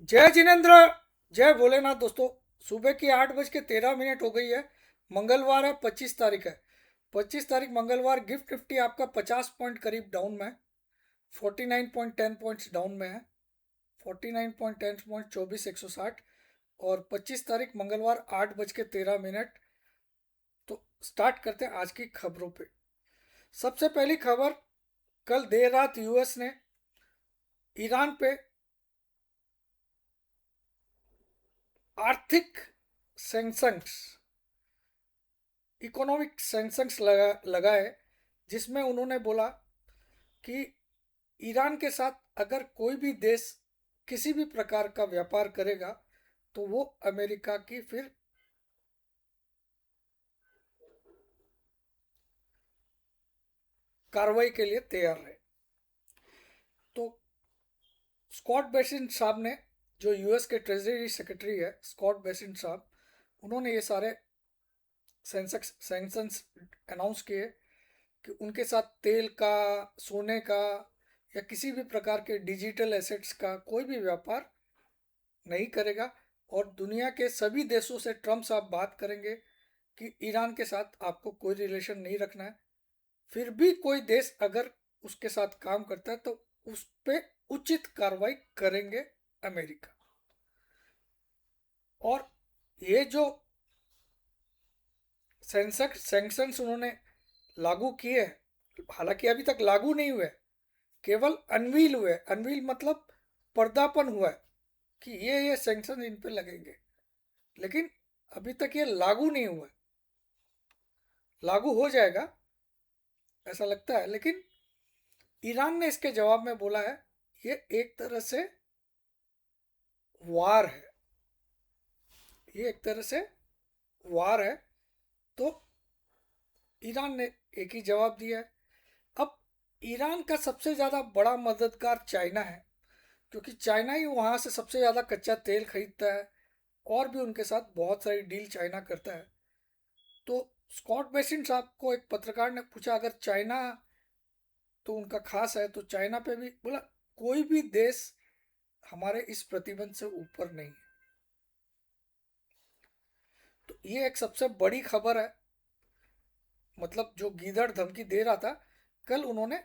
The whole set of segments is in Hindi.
जय जिनेन्द्र। जय भोलेनाथ दोस्तों। सुबह की 8:13 हो गई है। मंगलवार है, 25 तारीख है। 25 तारीख मंगलवार। गिफ्ट निफ्टी आपका 50 पॉइंट करीब डाउन में है। 49.10 पॉइंट्स डाउन में है। 49.10 पॉइंट 24,160। और 25 तारीख मंगलवार 8:13। तो स्टार्ट करते हैं आज की खबरों पे। सबसे पहली खबर, कल देर रात यूएस ने ईरान पे आर्थिक सैंक्शंस, इकोनॉमिक सैंक्शंस लगाए, जिसमें उन्होंने बोला कि ईरान के साथ अगर कोई भी देश किसी भी प्रकार का व्यापार करेगा तो वो अमेरिका की फिर कार्रवाई के लिए तैयार है। तो स्कॉट बेसिन साहब ने, जो यूएस के ट्रेजरी सेक्रेटरी है, स्कॉट बेसिन साहब, उन्होंने ये सारे सैंक्शंस अनाउंस किए कि उनके साथ तेल का, सोने का या किसी भी प्रकार के डिजिटल एसेट्स का कोई भी व्यापार नहीं करेगा। और दुनिया के सभी देशों से ट्रम्प साहब बात करेंगे कि ईरान के साथ आपको कोई रिलेशन नहीं रखना है। फिर भी कोई देश अगर उसके साथ काम करता है तो उस पर उचित कार्रवाई करेंगे अमेरिका। और ये जो सैंक्शंस उन्होंने लागू किए, हालांकि अभी तक लागू नहीं हुए, केवल अनवील हुए। अनवील मतलब पर्दापण हुआ है कि ये सैंक्शन इन पे लगेंगे, लेकिन अभी तक ये लागू नहीं हुआ है। लागू हो जाएगा ऐसा लगता है, लेकिन ईरान ने इसके जवाब में बोला है ये एक तरह से वार है। ये एक तरह से वार है। तो ईरान ने एक ही जवाब दिया है। अब ईरान का सबसे ज़्यादा बड़ा मददगार चाइना है, क्योंकि चाइना ही वहाँ से सबसे ज़्यादा कच्चा तेल खरीदता है और भी उनके साथ बहुत सारी डील चाइना करता है। तो स्कॉट बेसिन साहब को एक पत्रकार ने पूछा अगर चाइना तो उनका खास है, तो चाइना पे भी बोला कोई भी देश हमारे इस प्रतिबंध से ऊपर नहीं है। तो ये एक सबसे बड़ी खबर है। मतलब जो गीदड़ धमकी दे रहा था, कल उन्होंने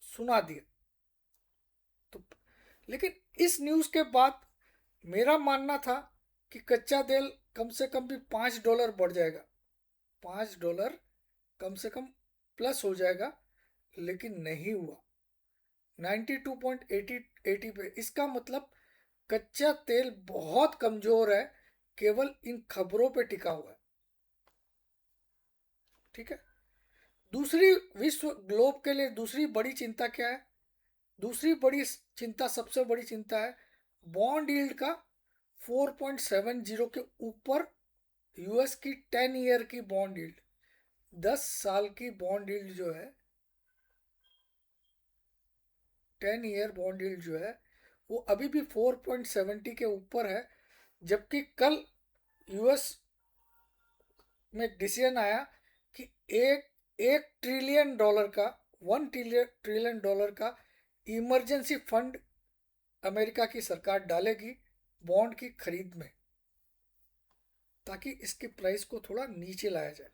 सुना दिया। तो लेकिन इस न्यूज़ के बाद मेरा मानना था कि कच्चा तेल कम से कम भी $5 बढ़ जाएगा। $5 कम से कम प्लस हो जाएगा, लेकिन नहीं हुआ। 92.80 पे। इसका मतलब कच्चा तेल बहुत कमजोर है, केवल इन खबरों पे टिका हुआ है। ठीक है। दूसरी, विश्व ग्लोब के लिए दूसरी बड़ी चिंता क्या है? दूसरी बड़ी चिंता, सबसे बड़ी चिंता है बॉन्ड यील्ड का 4.70 के ऊपर। यूएस की 10 ईयर की बॉन्ड यील्ड, 10 साल की बॉन्ड यील्ड जो है, 10 ईयर बॉन्ड यील्ड जो है, वो अभी भी 4.70 के ऊपर है। जबकि कल यूएस में डिसीजन आया कि एक एक ट्रिलियन डॉलर का, 1 ट्रिलियन डॉलर का इमरजेंसी फंड अमेरिका की सरकार डालेगी बॉन्ड की खरीद में, ताकि इसके प्राइस को थोड़ा नीचे लाया जाए।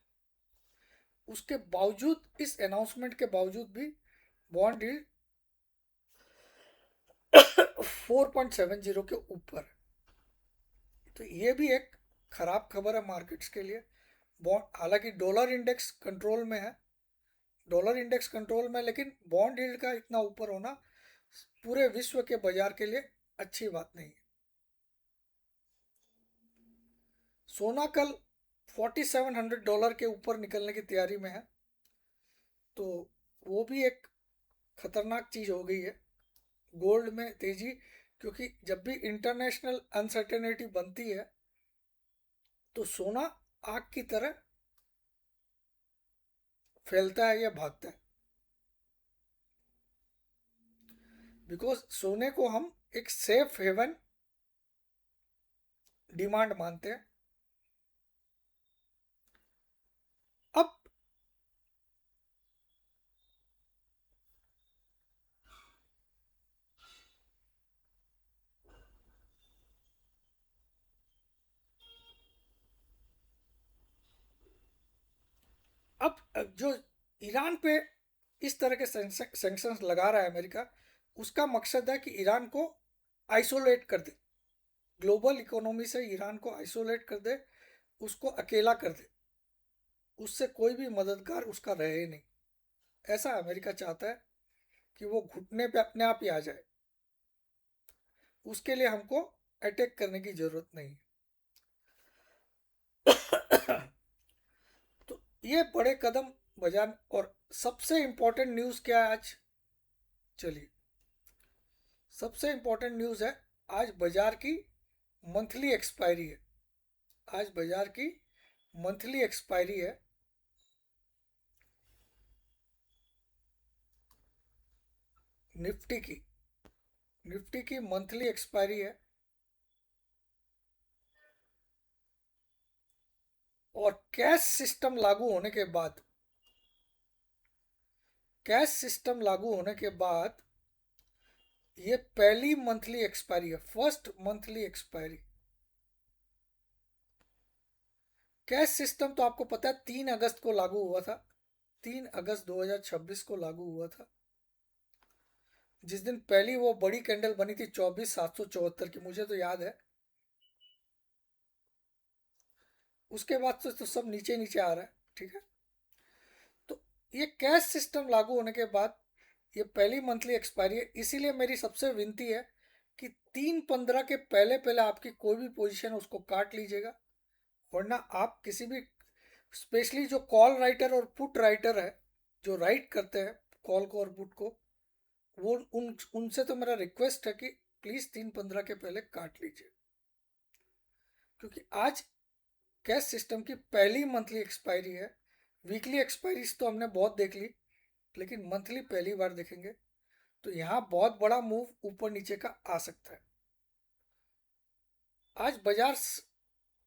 उसके बावजूद, इस अनाउंसमेंट के बावजूद भी बॉन्ड यील्ड 4.70 के ऊपर है। तो ये भी एक खराब खबर है मार्केट्स के लिए। बॉन्ड, हालांकि डॉलर इंडेक्स कंट्रोल में है, डॉलर इंडेक्स कंट्रोल में, लेकिन बॉन्ड यील्ड का इतना ऊपर होना पूरे विश्व के बाजार के लिए अच्छी बात नहीं है। सोना कल $4,700 के ऊपर निकलने की तैयारी में है। तो वो भी एक खतरनाक चीज़ हो गई है। गोल्ड में तेजी, क्योंकि जब भी इंटरनेशनल अनसर्टेनिटी बनती है तो सोना आग की तरह फैलता है या भागता है। बिकॉज सोने को हम एक सेफ हेवन डिमांड मानते हैं। अब अब जो ईरान पे इस तरह के सैंक्शंस लगा रहा है अमेरिका, उसका मकसद है कि ईरान को आइसोलेट कर दे, ग्लोबल इकोनॉमी से ईरान को आइसोलेट कर दे, उसको अकेला कर दे, उससे कोई भी मददगार उसका रहे नहीं। ऐसा अमेरिका चाहता है कि वो घुटने पे अपने आप ही आ जाए। उसके लिए हमको अटैक करने की जरूरत नहीं। तो ये बड़े कदम बजान। और सबसे इंपॉर्टेंट न्यूज़ क्या है आज? चलिए, सबसे इंपॉर्टेंट न्यूज़ है, आज बाजार की मंथली एक्सपायरी है। आज बाजार की मंथली एक्सपायरी है। निफ्टी की निफ्टी की मंथली एक्सपायरी है। और कैश सिस्टम लागू होने के बाद ये पहली मंथली एक्सपायरी है, first monthly expiry. Cash system तो आपको पता है 3 अगस्त को लागू हुआ था। 3 अगस्त 2026 को लागू हुआ था, जिस दिन पहली वो बड़ी कैंडल बनी थी 24,774 की, मुझे तो याद है। उसके बाद तो सब नीचे नीचे आ रहा है। ठीक है। तो ये कैश सिस्टम लागू होने के बाद ये पहली मंथली एक्सपायरी है। इसीलिए मेरी सबसे विनती है कि 3/15 के पहले पहले आपकी कोई भी पोजीशन उसको काट लीजिएगा। वरना आप किसी भी, स्पेशली जो कॉल राइटर और पुट राइटर है, जो राइट करते हैं कॉल को और पुट को, वो उनसे तो मेरा रिक्वेस्ट है कि प्लीज़ 3/15 के पहले काट लीजिए। क्योंकि आज कैश सिस्टम की पहली मंथली एक्सपायरी है। वीकली एक्सपायरीज तो हमने बहुत देख ली, लेकिन मंथली पहली बार देखेंगे। तो यहाँ बहुत बड़ा मूव ऊपर नीचे का आ सकता है। आज बाजार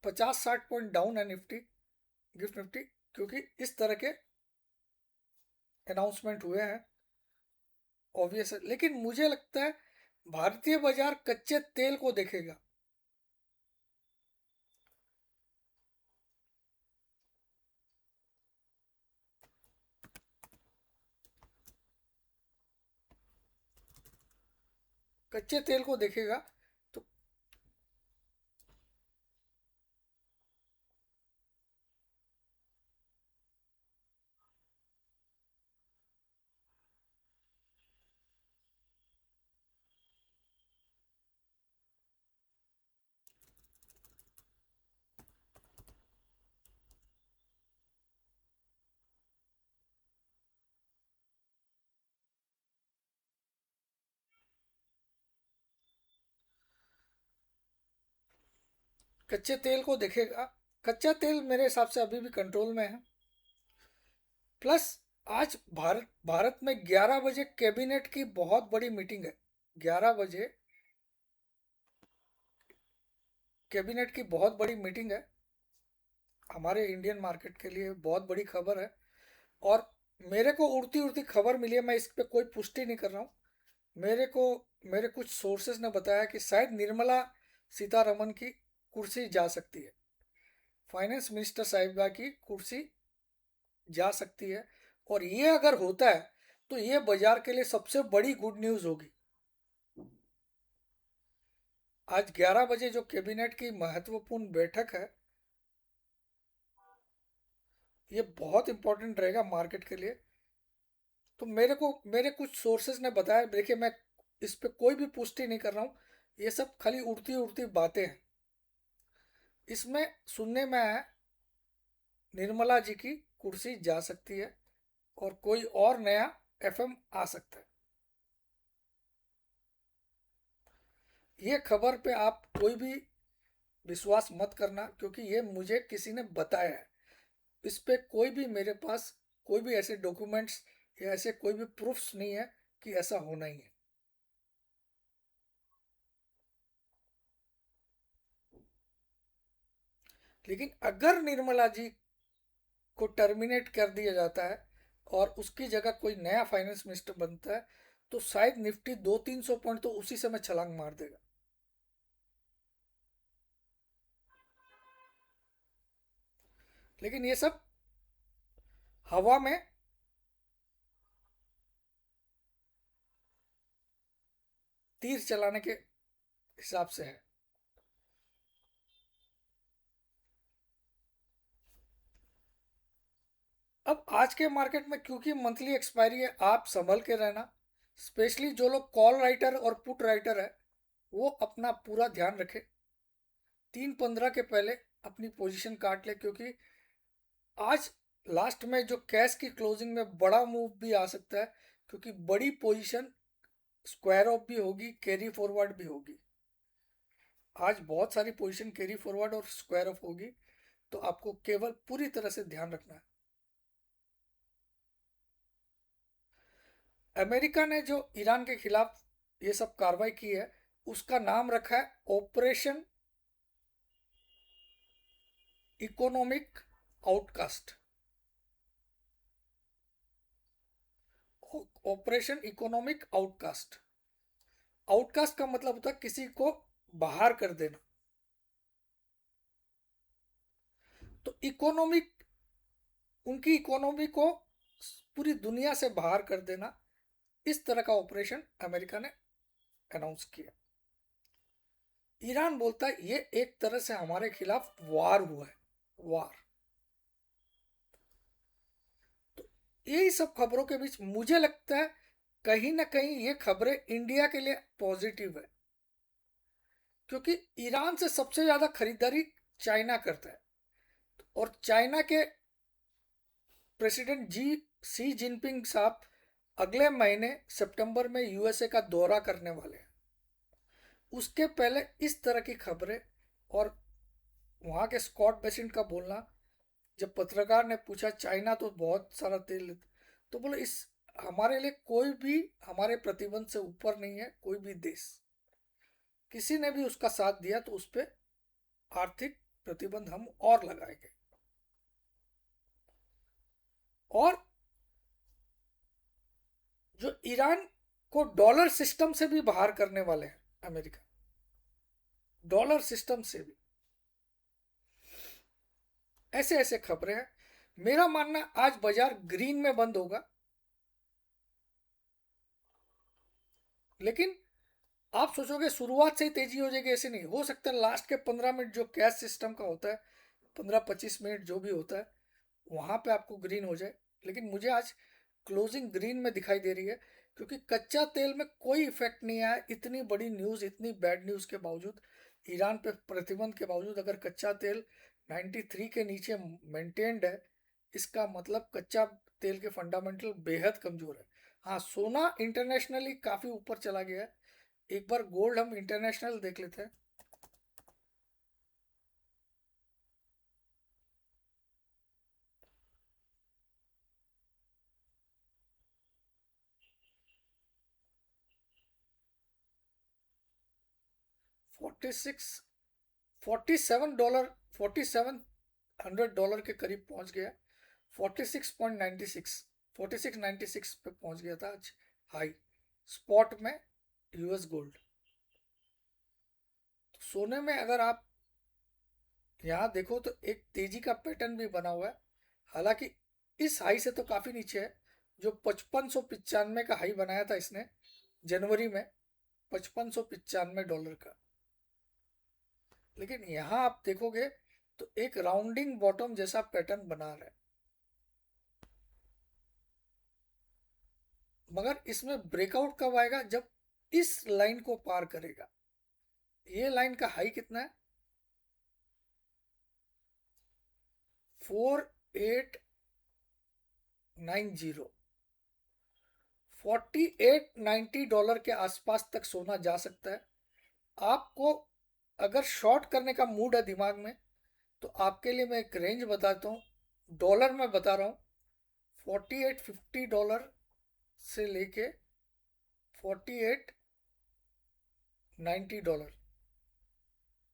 50-60 पॉइंट डाउन है, निफ्टी, गिफ्ट निफ्टी, क्योंकि इस तरह के अनाउंसमेंट हुए हैं। ऑब्वियस है, लेकिन मुझे लगता है भारतीय बाजार कच्चे तेल को देखेगा। कच्चे तेल को देखेगा। तो कच्चे तेल को देखेगा। कच्चा तेल मेरे हिसाब से अभी भी कंट्रोल में है। प्लस आज भारत में 11 बजे कैबिनेट की बहुत बड़ी मीटिंग है। 11 बजे कैबिनेट की बहुत बड़ी मीटिंग है। हमारे इंडियन मार्केट के लिए बहुत बड़ी खबर है। और मेरे को उड़ती उड़ती खबर मिली है, मैं इस पे कोई पुष्टि नहीं कर रहा हूँ। मेरे को मेरे कुछ सोर्सेज ने बताया कि शायद निर्मला सीतारमन की कुर्सी जा सकती है, फाइनेंस मिनिस्टर साहिबा की कुर्सी जा सकती है। और ये अगर होता है तो ये बाजार के लिए सबसे बड़ी गुड न्यूज़ होगी। आज 11 बजे जो कैबिनेट की महत्वपूर्ण बैठक है, ये बहुत इंपॉर्टेंट रहेगा मार्केट के लिए। तो मेरे कुछ सोर्सेज ने बताया, देखिए मैं इस पे कोई भी पुष्टि नहीं कर रहा हूँ, ये सब खाली उड़ती उड़ती बातें हैं। इसमें सुनने में आया निर्मला जी की कुर्सी जा सकती है और कोई और नया एफएम आ सकता है। ये खबर पे आप कोई भी विश्वास मत करना, क्योंकि ये मुझे किसी ने बताया है। इस पे कोई भी मेरे पास कोई भी ऐसे डॉक्यूमेंट्स या ऐसे कोई भी प्रूफ्स नहीं है कि ऐसा होना ही है। लेकिन अगर निर्मला जी को टर्मिनेट कर दिया जाता है और उसकी जगह कोई नया फाइनेंस मिनिस्टर बनता है, तो शायद निफ्टी 200-300 पॉइंट तो उसी समय छलांग मार देगा। लेकिन ये सब हवा में तीर चलाने के हिसाब से है। अब आज के मार्केट में क्योंकि मंथली एक्सपायरी है, आप संभल के रहना। स्पेशली जो लोग कॉल राइटर और पुट राइटर है, वो अपना पूरा ध्यान रखे। 3:15 के पहले अपनी पोजीशन काट ले, क्योंकि आज लास्ट में जो कैश की क्लोजिंग में बड़ा मूव भी आ सकता है, क्योंकि बड़ी पोजीशन स्क्वायर ऑफ भी होगी, कैरी फॉरवर्ड भी होगी। आज बहुत सारी पोजीशन कैरी फॉरवर्ड और स्क्वायर ऑफ होगी, तो आपको केवल पूरी तरह से ध्यान रखना है। अमेरिका ने जो ईरान के खिलाफ ये सब कार्रवाई की है, उसका नाम रखा है operation economic outcast. Operation economic outcast. Outcast का मतलब होता है किसी को बाहर कर देना। तो इकोनॉमिक, उनकी इकोनॉमी को पूरी दुनिया से बाहर कर देना, इस तरह का ऑपरेशन अमेरिका ने अनाउंस किया। ईरान बोलता है ये एक तरह से हमारे खिलाफ वार हुआ है, वार। तो यही सब खबरों के बीच मुझे लगता है कहीं ना कहीं ये खबरें इंडिया के लिए पॉजिटिव है, क्योंकि ईरान से सबसे ज्यादा खरीदारी चाइना करता है। और चाइना के प्रेसिडेंट सी जिनपिंग साहब अगले महीने सितंबर में यूएसए का दौरा करने वाले हैं। उसके पहले इस तरह की खबरें, और वहाँ के स्कॉट बेसेंट का बोलना, जब पत्रकार ने पूछा चाइना तो बहुत सारा तेल, तो बोले इस हमारे लिए कोई भी हमारे प्रतिबंध से ऊपर नहीं है, कोई भी देश। किसी ने भी उसका साथ दिया तो उस पर आर्थिक प्रतिबंध हम और लगाएंगे। और जो ईरान को डॉलर सिस्टम से भी बाहर करने वाले हैं अमेरिका, डॉलर सिस्टम से भी, ऐसे ऐसे खबरें हैं। मेरा मानना आज बाजार ग्रीन में बंद होगा, लेकिन आप सोचोगे शुरुआत से ही तेजी हो जाएगी, ऐसे नहीं हो सकता। लास्ट के 15 मिनट जो कैश सिस्टम का होता है, 15-25 मिनट जो भी होता है, वहां पे आपको ग्रीन हो जाए। लेकिन मुझे आज क्लोजिंग ग्रीन में दिखाई दे रही है, क्योंकि कच्चा तेल में कोई इफेक्ट नहीं आया। इतनी बड़ी न्यूज़, इतनी बैड न्यूज़ के बावजूद, ईरान पे प्रतिबंध के बावजूद अगर कच्चा तेल 93 के नीचे मेंटेन्ड है, इसका मतलब कच्चा तेल के फंडामेंटल बेहद कमज़ोर है। हाँ, सोना इंटरनेशनली काफ़ी ऊपर चला गया है। एक बार गोल्ड हम इंटरनेशनल देख लेते हैं। 46 $47, $4700 के करीब पहुंच गया। 46.96, 4696 पे पहुंच गया था आज हाई स्पॉट में यूएस गोल्ड। तो सोने में अगर आप यहाँ देखो तो एक तेजी का पैटर्न भी बना हुआ है। हालांकि इस हाई से तो काफी नीचे है। जो 5595 का हाई बनाया था इसने जनवरी में, $5595 का। लेकिन यहाँ आप देखोगे तो एक राउंडिंग बॉटम जैसा पैटर्न बना रहा है, मगर इसमें ब्रेकआउट कब आएगा? जब इस लाइन को पार करेगा। ये लाइन का हाई कितना है? 4890। $4890 के आसपास तक सोना जा सकता है। आपको अगर शॉर्ट करने का मूड है दिमाग में, तो आपके लिए मैं एक रेंज बताता हूँ, डॉलर में बता रहा हूँ। $4850 से लेके $4890,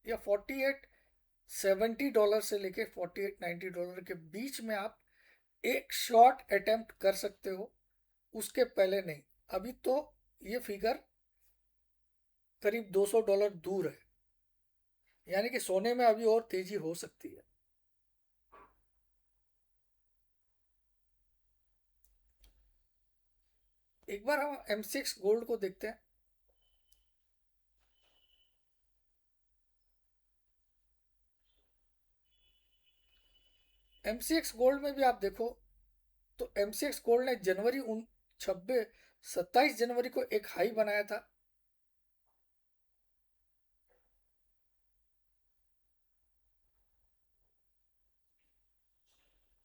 या $4870 से लेके $4890 के बीच में आप एक शॉर्ट अटेम्प्ट कर सकते हो। उसके पहले नहीं। अभी तो ये फिगर करीब $200 दूर है, यानी कि सोने में अभी और तेजी हो सकती है। एक बार हम MCX गोल्ड को देखते हैं। MCX गोल्ड में भी आप देखो तो MCX गोल्ड ने जनवरी उन 27 को एक हाई बनाया था।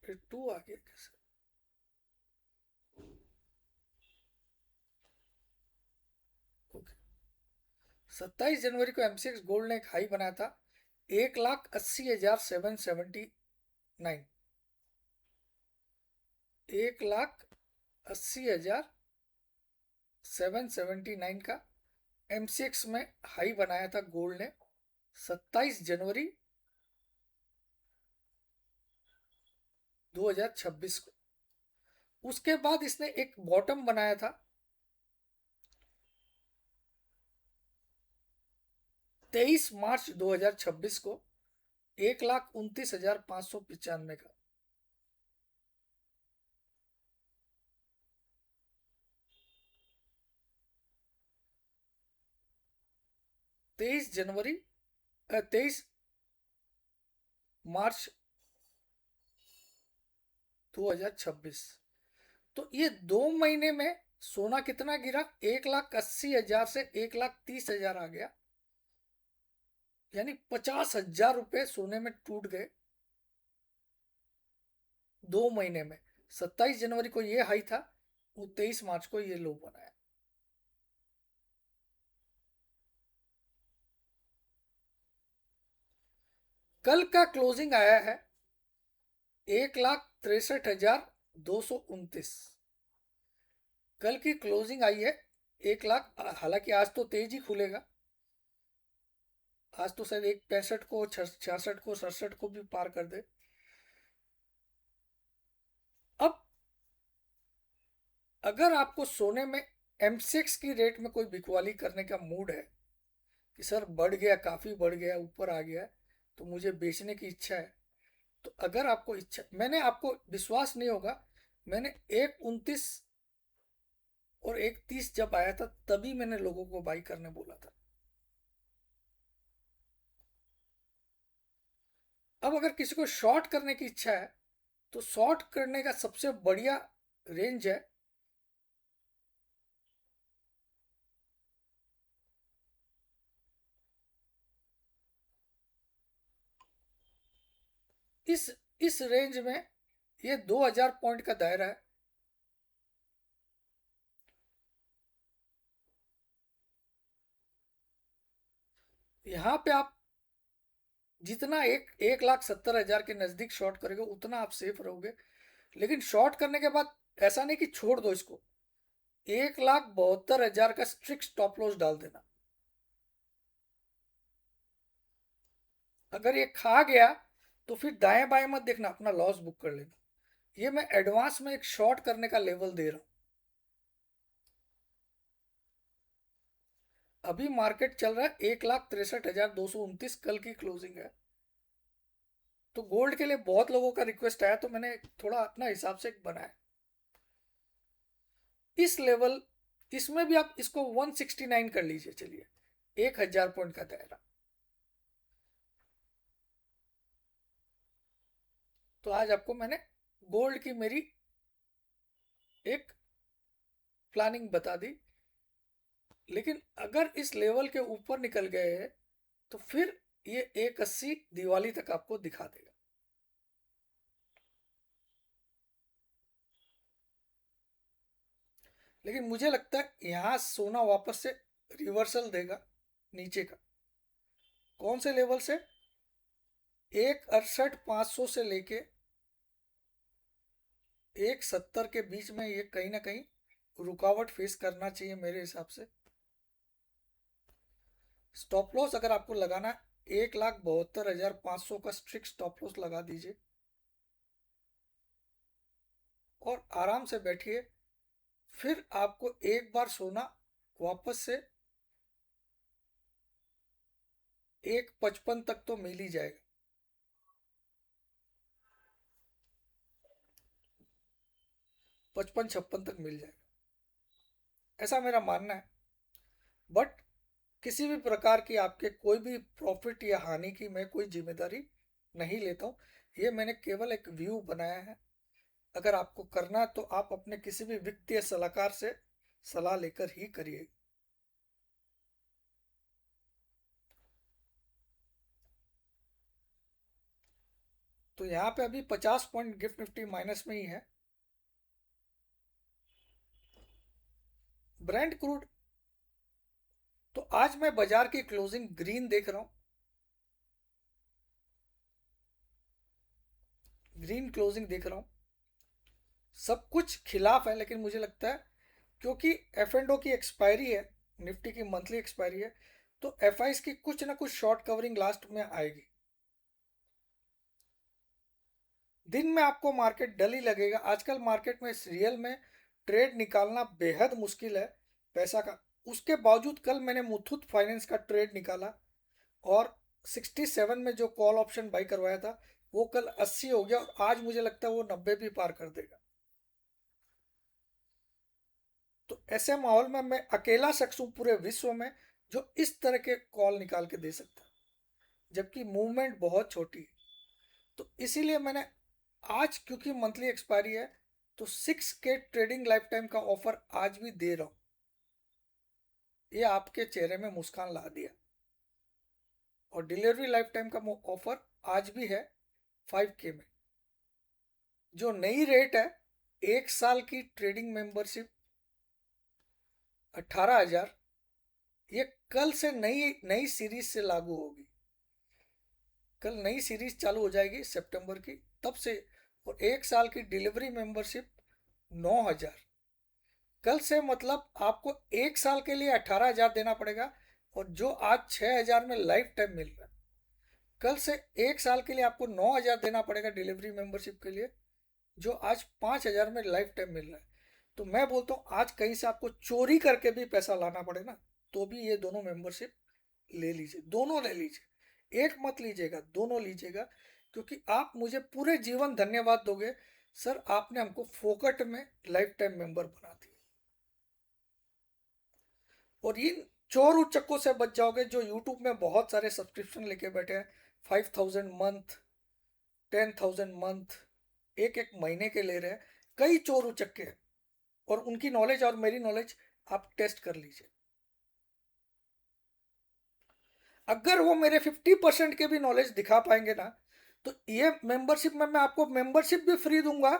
फिर टू आ गया कैसे? ओके, 27 जनवरी को MCX गोल्ड ने एक हाई बनाया था 1,80,779। 1,80,779 का MCX में हाई बनाया था गोल्ड ने 27 जनवरी 2026 को। उसके बाद इसने एक बॉटम बनाया था 23 मार्च 2026 को 1,29,595 का। 23 मार्च 2026। तो ये 2 महीने में सोना कितना गिरा? 1,80,000 से 1,30,000 आ गया, यानी 50,000 रुपये सोने में टूट गए 2 महीने में। 27 जनवरी को ये हाई था, वो 23 मार्च को ये लो बनाया। कल का क्लोजिंग आया है 1,63,229। कल की क्लोजिंग आई है 1 लाख। हालांकि आज तो तेज ही खुलेगा, आज तो शायद 1,65 को, 66 को, 67 को भी पार कर दे। अब अगर आपको सोने में MCX की रेट में कोई बिकवाली करने का मूड है कि सर बढ़ गया, काफ़ी बढ़ गया, ऊपर आ गया, तो मुझे बेचने की इच्छा है, तो अगर आपको इच्छा, मैंने आपको विश्वास नहीं होगा, मैंने 1,29 और 1,30 जब आया था तभी मैंने लोगों को बाई करने बोला था। अब अगर किसी को शॉर्ट करने की इच्छा है तो शॉर्ट करने का सबसे बढ़िया रेंज है इस इस रेंज में। ये 2,000 पॉइंट का दायरा है। यहाँ पे आप जितना 1,70,000 के नज़दीक शॉर्ट करोगे उतना आप सेफ रहोगे। लेकिन शॉर्ट करने के बाद ऐसा नहीं कि छोड़ दो इसको, 1,72,000 का स्ट्रिक्ट स्टॉप लॉस डाल देना। अगर ये खा गया तो फिर दाएं बाएं मत देखना, अपना लॉस बुक कर लेना। ये मैं एडवांस में एक शॉर्ट करने का लेवल दे रहा हूँ। अभी मार्केट चल रहा है 1,63,229, कल की क्लोजिंग है। तो गोल्ड के लिए बहुत लोगों का रिक्वेस्ट आया तो मैंने थोड़ा अपना हिसाब से बनाया इस लेवल। इसमें भी आप इसको 169 कर लीजिए, चलिए 1,000 पॉइंट का दायरा। तो आज आपको मैंने गोल्ड की मेरी एक प्लानिंग बता दी। लेकिन अगर इस लेवल के ऊपर निकल गए हैं तो फिर ये 1,80 दिवाली तक आपको दिखा देगा। लेकिन मुझे लगता है यहाँ सोना वापस से रिवर्सल देगा नीचे का। कौन से लेवल से? 1,68,500 से लेके 1,70 के बीच में ये कहीं ना कहीं रुकावट फेस करना चाहिए मेरे हिसाब से। स्टॉप लॉस अगर आपको लगाना है 1,72,500 का स्ट्रिक्ट स्टॉप लॉस लगा दीजिए और आराम से बैठिए। फिर आपको एक बार सोना वापस से 1,55 तक तो मिल ही जाएगा। 55-56 तक मिल जाएगा। ऐसा मेरा मानना है। बट किसी भी प्रकार की आपके कोई भी प्रॉफिट या हानि की मैं कोई जिम्मेदारी नहीं लेता हूँ। ये मैंने केवल एक व्यू बनाया है। अगर आपको करना है तो आप अपने किसी भी वित्तीय सलाहकार से सलाह लेकर ही करिए। तो यहाँ पे अभी 50 पॉइंट गिफ्ट निफ्टी माइनस में ही है। ब्रांड क्रूड, तो आज मैं बाजार की क्लोजिंग ग्रीन देख रहा हूँ। ग्रीन क्लोजिंग देख रहा हूँ। सब कुछ खिलाफ है, लेकिन मुझे लगता है क्योंकि एफ एंड ओ की एक्सपायरी है, निफ्टी की मंथली एक्सपायरी है, तो एफ आईज की कुछ ना कुछ शॉर्ट कवरिंग लास्ट में आएगी। दिन में आपको मार्केट डल ही लगेगा। आजकल मार्केट में रियल में ट्रेड निकालना बेहद मुश्किल है पैसा का। उसके बावजूद कल मैंने मुथूट फाइनेंस का ट्रेड निकाला और 67 में जो कॉल ऑप्शन बाई करवाया था वो कल 80 हो गया, और आज मुझे लगता है वो 90 भी पार कर देगा। तो ऐसे माहौल में मैं अकेला शख्स हूँ पूरे विश्व में जो इस तरह के कॉल निकाल के दे सकता है, जबकि मूवमेंट बहुत छोटी है। तो इसीलिए मैंने आज, क्योंकि मंथली एक्सपायरी है, तो 6 के ट्रेडिंग लाइफ टाइम का ऑफर आज भी दे रहा हूँ। ये आपके चेहरे में मुस्कान ला दिया। और डिलीवरी लाइफ टाइम का ऑफर आज भी है 5 के में। जो नई रेट है, 1 साल की ट्रेडिंग मेंबरशिप 18,000, ये कल से नई नई सीरीज से लागू होगी। कल नई सीरीज चालू हो जाएगी सितंबर की, तब से। और 1 साल की डिलीवरी मेंबरशिप 9,000। कल से मतलब आपको 1 साल के लिए 18,000 देना पड़ेगा, और जो आज 6,000 में लाइफ टाइम मिल रहा है, कल से 1 साल के लिए आपको 9,000 देना पड़ेगा डिलीवरी मेंबरशिप के लिए, जो आज 5,000 में लाइफ टाइम मिल रहा है। तो मैं बोलता हूँ आज कहीं से आपको चोरी करके भी पैसा लाना पड़े ना, तो भी ये दोनों मेंबरशिप ले लीजिए, दोनों ले लीजिए, एक मत लीजिएगा, दोनों लीजिएगा। क्योंकि आप मुझे पूरे जीवन धन्यवाद दोगे, सर आपने हमको फोकट में लाइफ टाइम मेंबर बना दिया। और इन चोर उचक्कों से बच जाओगे जो यूट्यूब में बहुत सारे सब्सक्रिप्शन लेके बैठे हैं, 5,000 मंथ, 10,000 मंथ, एक एक महीने के ले रहे हैं। कई चोर उचक्के हैं, और उनकी नॉलेज और मेरी नॉलेज आप टेस्ट कर लीजिए। अगर वो मेरे 50% के भी नॉलेज दिखा पाएंगे ना, तो ये मेंबरशिप में मैं आपको मेंबरशिप भी फ्री दूंगा,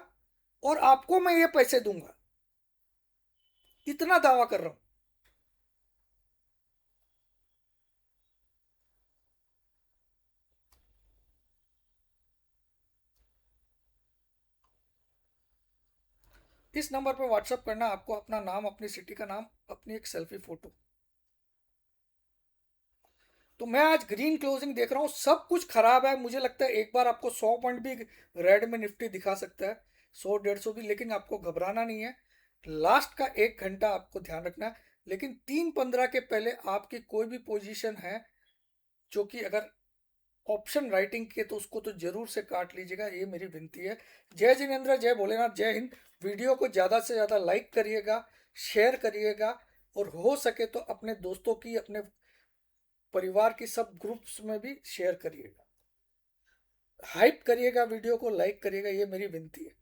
और आपको मैं ये पैसे दूंगा। इतना दावा कर रहा हूं। इस नंबर पर व्हाट्सअप करना, आपको अपना नाम, अपनी सिटी का नाम, अपनी एक सेल्फी फोटो। तो मैं आज ग्रीन क्लोजिंग देख रहा हूँ, सब कुछ खराब है। मुझे लगता है एक बार आपको 100 पॉइंट भी रेड में निफ्टी दिखा सकता है, 100 150 भी, लेकिन आपको घबराना नहीं है। लास्ट का 1 घंटा आपको ध्यान रखना है। लेकिन 3:15 के पहले आपकी कोई भी पोजीशन है जो कि अगर ऑप्शन राइटिंग के, तो उसको तो जरूर से काट लीजिएगा, ये मेरी विनती है। जय जिनेन्द्र, जय भोलेनाथ, जय हिंद। वीडियो को ज़्यादा से ज़्यादा लाइक करिएगा, शेयर करिएगा, और हो सके तो अपने दोस्तों की, अपने परिवार की सब ग्रुप्स में भी शेयर करिएगा। हाइप करिएगा, वीडियो को लाइक करिएगा, ये मेरी विनती है।